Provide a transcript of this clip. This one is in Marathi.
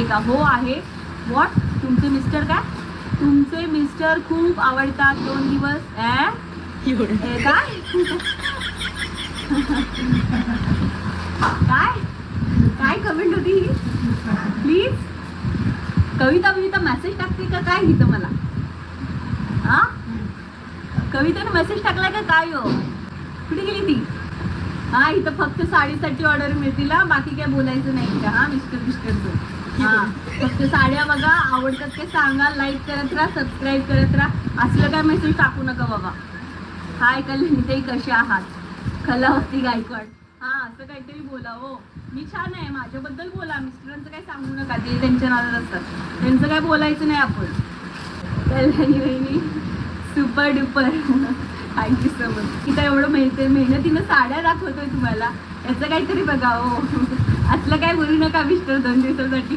का? हो आहे. व्हॉट? तुमचे मिस्टर काय? तुमचे मिस्टर खूप आवडतात 2 दिवस. हे काय? काय काय कमेंट होती ही? प्लीज कविता मेसेज टाकते का काय इथं मला? हा, कविताने मेसेज टाकलाय का काय हो? कुठे गेली ती? हा, इथं फक्त साडीसाठी ऑर्डर मिळतील हा, बाकी काय बोलायचं नाही का? हा मिस्टरचं. हा, फक्त साड्या बघा, आवडतात ते सांगा, लाईक करत राहा, सबस्क्राईब करत राहा. असलं काय मेसेज टाकू नका बाबा. हाय कल्याणीताई, कसे आहात? कलावती गायकवाड. हा, असं काहीतरी बोला हो. मी छान आहे, माझ्याबद्दल बोला. मिस्टरांचं काय सांगू नका, ते त्यांच्या नादात असतात. त्यांचं काय बोलायचं नाही आपण. कल्याणी वहिनी super duper. Thank you so much. इथं एवढं मेहनतीनं साड्या दाखवतोय तुम्हाला, याचं काहीतरी बघा हो. असलं काय बोलू नका मिस्टर 2 दिवसासाठी.